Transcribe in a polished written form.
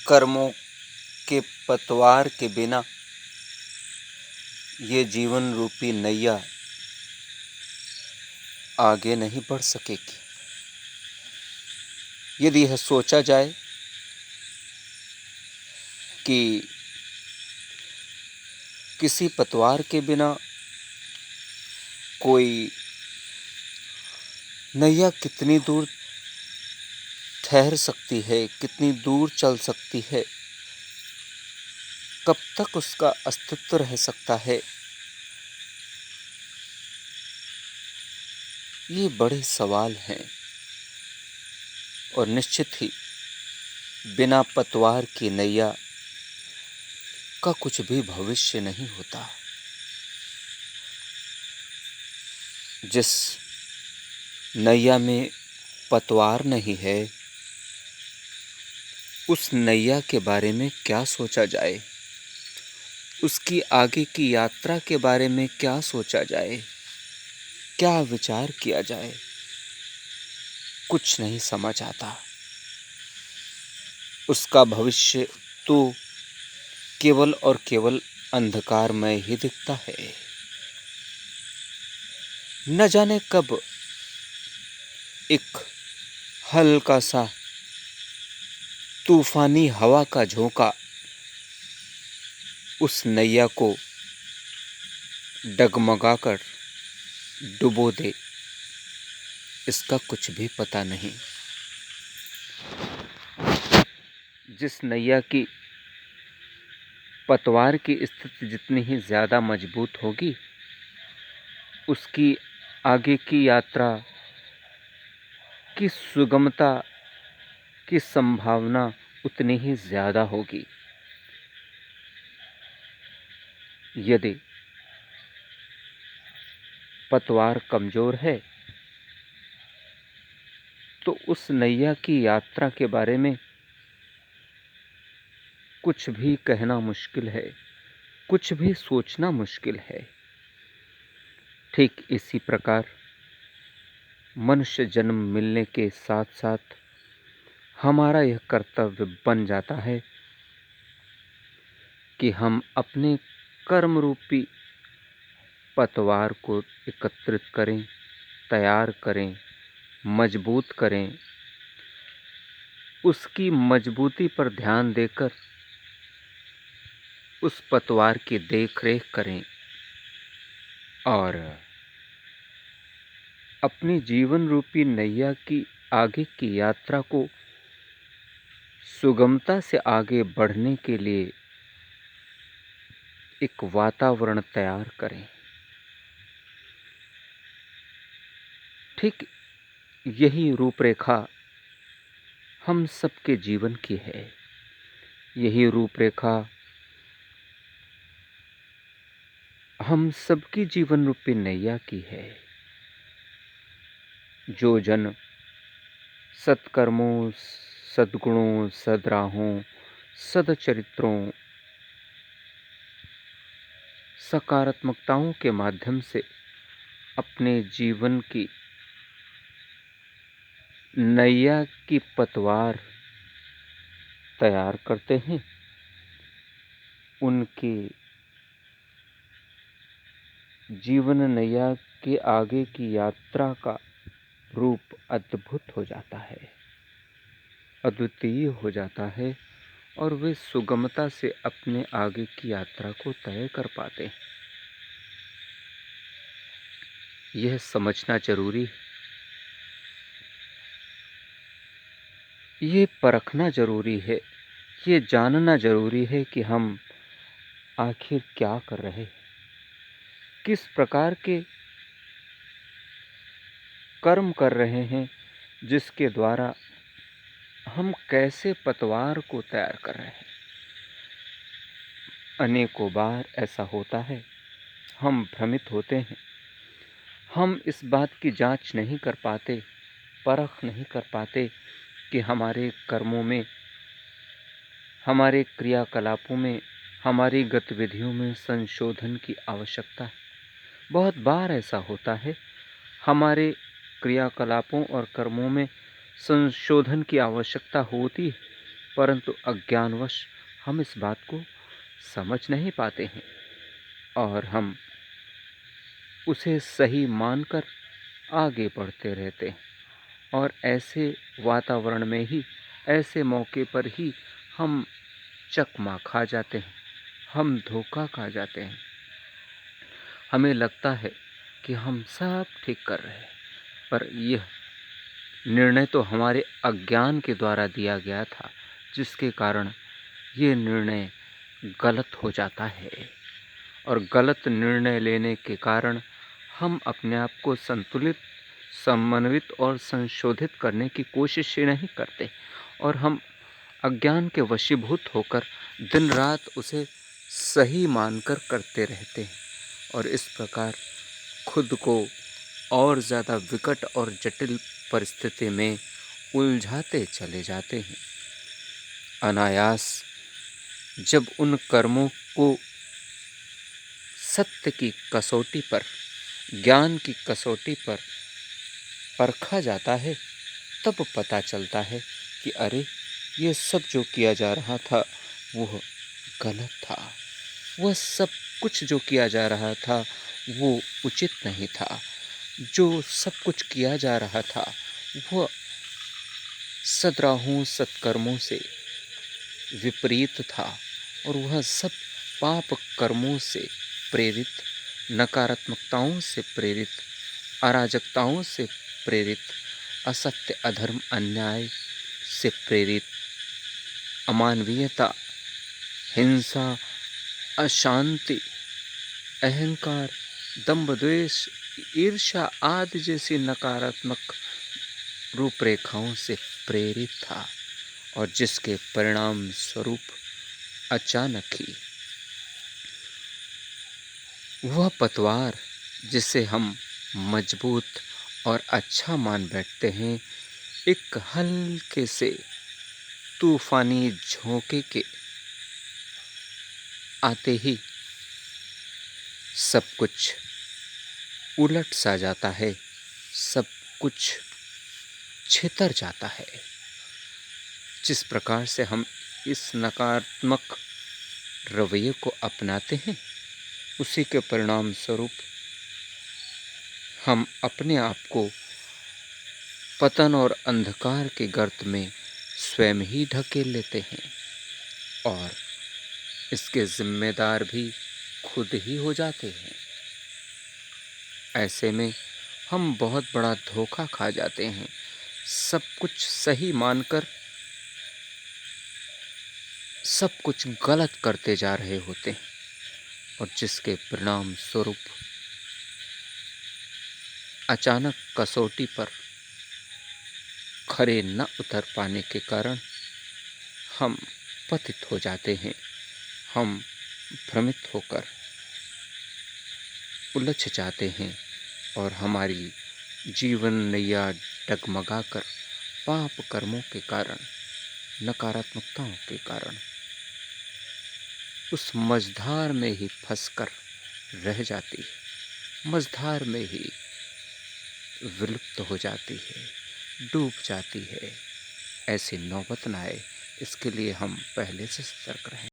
कर्मों के पतवार के बिना ये जीवन रूपी नैया आगे नहीं बढ़ सकेगी। यदि यह सोचा जाए कि किसी पतवार के बिना कोई नैया कितनी दूर ठहर सकती है, कितनी दूर चल सकती है, कब तक उसका अस्तित्व रह सकता है, ये बड़े सवाल हैं। और निश्चित ही बिना पतवार की नैया का कुछ भी भविष्य नहीं होता। जिस नैया में पतवार नहीं है, उस नैया के बारे में क्या सोचा जाए, उसकी आगे की यात्रा के बारे में क्या सोचा जाए, क्या विचार किया जाए, कुछ नहीं समझ आता। उसका भविष्य तो केवल और केवल अंधकारमय ही दिखता है। न जाने कब एक हल्का सा तूफानी हवा का झोंका उस नैया को डगमगाकर डुबो दे, इसका कुछ भी पता नहीं। जिस नैया की पतवार की स्थिति जितनी ही ज़्यादा मजबूत होगी, उसकी आगे की यात्रा की सुगमता की संभावना उतनी ही ज़्यादा होगी। यदि पतवार कमज़ोर है तो उस नैया की यात्रा के बारे में कुछ भी कहना मुश्किल है, कुछ भी सोचना मुश्किल है। ठीक इसी प्रकार मनुष्य जन्म मिलने के साथ साथ हमारा यह कर्तव्य बन जाता है कि हम अपने कर्म रूपी पतवार को एकत्रित करें, तैयार करें, मजबूत करें, उसकी मजबूती पर ध्यान देकर उस पतवार की देख-रेख करें और अपनी जीवन रूपी नैया की आगे की यात्रा को सुगमता से आगे बढ़ने के लिए एक वातावरण तैयार करें। ठीक यही रूपरेखा हम सबके जीवन की है। यही रूपरेखा हम सबकी जीवन रूपी नैया की है। जो जन सत्कर्मों, सद्गुणों, सद्राहों, सदचरित्रों, सकारात्मकताओं के माध्यम से अपने जीवन की नैया की पतवार तैयार करते हैं, उनकी जीवन नैया के आगे की यात्रा का रूप अद्भुत हो जाता है, अद्वितीय हो जाता है और वे सुगमता से अपने आगे की यात्रा को तय कर पाते हैं। यह समझना जरूरी है, ये परखना जरूरी है, ये जानना जरूरी है कि हम आखिर क्या कर रहे हैं, किस प्रकार के कर्म कर रहे हैं, जिसके द्वारा हम कैसे पतवार को तैयार कर रहे हैं। अनेकों बार ऐसा होता है, हम भ्रमित होते हैं, हम इस बात की जांच नहीं कर पाते, परख नहीं कर पाते कि हमारे कर्मों में, हमारे क्रियाकलापों में, हमारी गतिविधियों में संशोधन की आवश्यकता है। बहुत बार ऐसा होता है, हमारे क्रियाकलापों और कर्मों में संशोधन की आवश्यकता होती है, परंतु अज्ञानवश हम इस बात को समझ नहीं पाते हैं और हम उसे सही मानकर आगे बढ़ते रहते हैं। और ऐसे वातावरण में ही, ऐसे मौके पर ही हम चकमा खा जाते हैं, हम धोखा खा जाते हैं। हमें लगता है कि हम सब ठीक कर रहे हैं, पर यह निर्णय तो हमारे अज्ञान के द्वारा दिया गया था, जिसके कारण ये निर्णय गलत हो जाता है। और गलत निर्णय लेने के कारण हम अपने आप को संतुलित, समन्वित और संशोधित करने की कोशिश ही नहीं करते और हम अज्ञान के वशीभूत होकर दिन रात उसे सही मानकर करते रहते हैं और इस प्रकार खुद को और ज़्यादा विकट और जटिल परिस्थिति में उलझाते चले जाते हैं। अनायास जब उन कर्मों को सत्य की कसौटी पर, ज्ञान की कसौटी पर परखा जाता है, तब पता चलता है कि अरे, ये सब जो किया जा रहा था वह गलत था। वह सब कुछ जो किया जा रहा था वो उचित नहीं था। जो सब कुछ किया जा रहा था वह सद्राहों सत्कर्मों से विपरीत था और वह सब पाप कर्मों से प्रेरित, नकारात्मकताओं से प्रेरित, अराजकताओं से प्रेरित, असत्य, अधर्म, अन्याय से प्रेरित, अमानवीयता, हिंसा, अशांति, अहंकार, दंभ, द्वेष, ईर्ष्या आदि जैसी नकारात्मक रूपरेखाओं से प्रेरित था और जिसके परिणाम स्वरूप अचानक ही वह पतवार जिसे हम मजबूत और अच्छा मान बैठते हैं, एक हल्के से तूफानी झोंके के आते ही सब कुछ उलट सा जाता है, सब कुछ छितर जाता है। जिस प्रकार से हम इस नकारात्मक रवैये को अपनाते हैं, उसी के परिणाम स्वरूप हम अपने आप को पतन और अंधकार के गर्त में स्वयं ही ढकेल लेते हैं और इसके जिम्मेदार भी खुद ही हो जाते हैं। ऐसे में हम बहुत बड़ा धोखा खा जाते हैं। सब कुछ सही मानकर सब कुछ गलत करते जा रहे होते हैं और जिसके परिणाम स्वरूप अचानक कसौटी पर खरे न उतर पाने के कारण हम पतित हो जाते हैं। हम भ्रमित होकर उलझ जाते हैं और हमारी जीवन नैया डगमगाकर पाप कर्मों के कारण, नकारात्मकताओं के कारण उस मझधार में ही फंसकर रह जाती है, मझधार में ही विलुप्त हो जाती है, डूब जाती है। ऐसी नौबत न आए, इसके लिए हम पहले से सतर्क रहें।